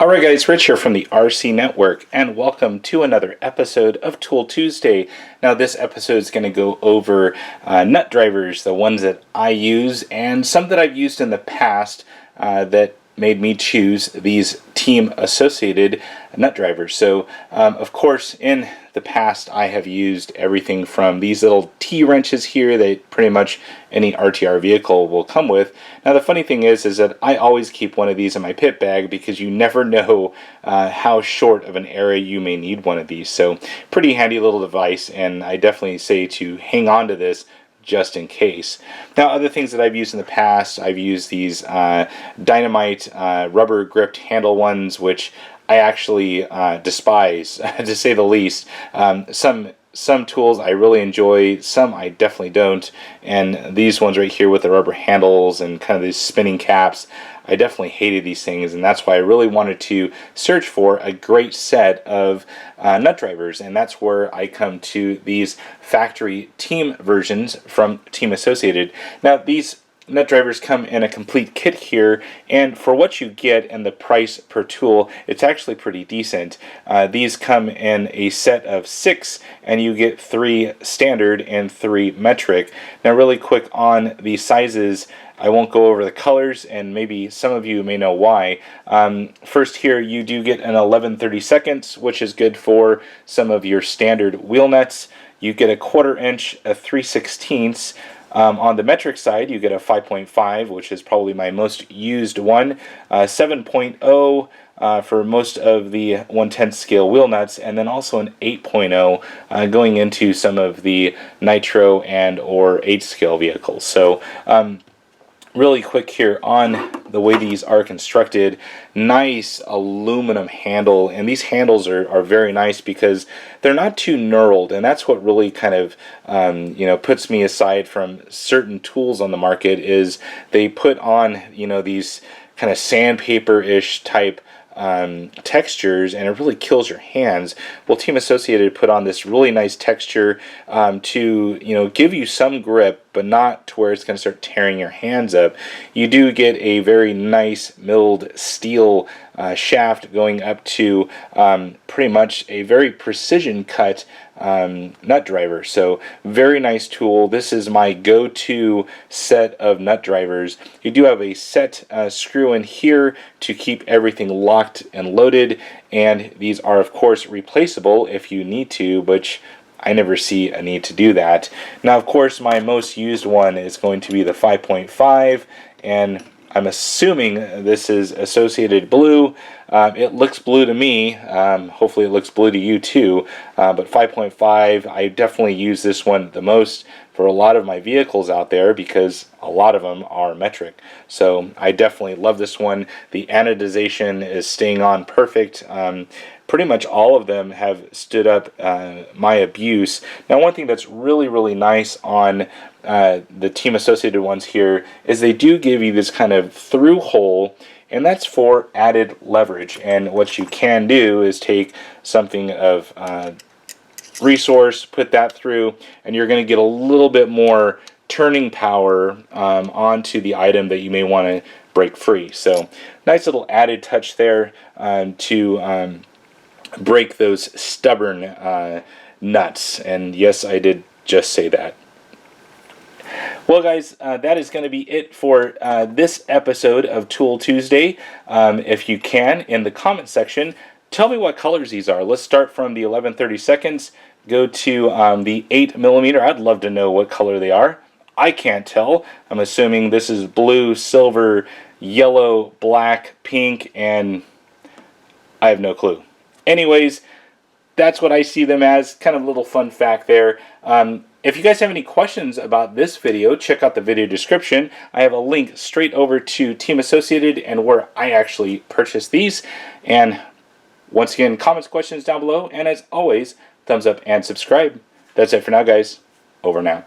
Alright guys, Rich here from the RC Network, and welcome to another episode of Tool Tuesday. Now this episode is going to go over nut drivers, the ones that I use, and some that I've used in the past that made me choose these team associated nut drivers. So of course in the past I have used everything from these little T-wrenches here that pretty much any RTR vehicle will come with. Now the funny thing is that I always keep one of these in my pit bag because you never know how short of an area you may need one of these. So pretty handy little device, and I definitely say to hang on to this just in case. Now other things that I've used in the past, I've used these dynamite rubber gripped handle ones, which I actually despise to say the least. Some tools I really enjoy, some I definitely don't, and these ones right here with the rubber handles and kind of these spinning caps, I definitely hated these things, and that's why I really wanted to search for a great set of nut drivers, and that's where I come to these factory team versions from Team Associated. Now these nut drivers come in a complete kit here, and for what you get and the price per tool, it's actually pretty decent. These come in a set of 6, and you get 3 standard and 3 metric. Now really quick on the sizes, I won't go over the colors, and maybe some of you may know why. First here you do get an 11/32, which is good for some of your standard wheel nuts. You get a 1/4 inch, a 3/16. On the metric side, you get a 5.5, which is probably my most used one, 7.0 for most of the 1/10 scale wheel nuts, and then also an 8.0 going into some of the nitro and or 8 scale vehicles. So really quick here on the way these are constructed. Nice aluminum handle, and these handles are very nice because they're not too knurled, and that's what really kind of puts me aside from certain tools on the market. Is they put on these kind of sandpaper-ish type textures, and it really kills your hands. Well, Team Associated put on this really nice texture to give you some grip, but not to where it's going to start tearing your hands up. You do get a very nice milled steel shaft going up to pretty much a very precision cut nut driver. So very nice tool. This is my go-to set of nut drivers. You do have a set screw in here to keep everything locked and loaded, and these are of course replaceable if you need to, which I never see a need to do that. Now of course my most used one is going to be the 5.5, and I'm assuming this is Associated blue. It looks blue to me. Hopefully it looks blue to you too. But 5.5, I definitely use this one the most for a lot of my vehicles out there because a lot of them are metric. So I definitely love this one. The anodization is staying on perfect. Pretty much all of them have stood up my abuse. Now one thing that's really nice on the Team Associated ones here is they do give you this kind of through hole, and that's for added leverage. And what you can do is take something of resource, put that through, and you're going to get a little bit more turning power onto the item that you may want to break free. So nice little added touch there to break those stubborn nuts. And yes, I did just say that. Well guys, that is going to be it for this episode of Tool Tuesday. If you can, in the comment section, tell me what colors these are. Let's start from the 11/32, go to the 8mm. I'd love to know what color they are. I can't tell. I'm assuming this is blue, silver, yellow, black, pink, and I have no clue. Anyways, that's what I see them as. Kind of a little fun fact there. If you guys have any questions about this video, check out the video description. I have a link straight over to Team Associated and where I actually purchased these. And once again, comments, questions down below. And as always, thumbs up and subscribe. That's it for now, guys. Over now.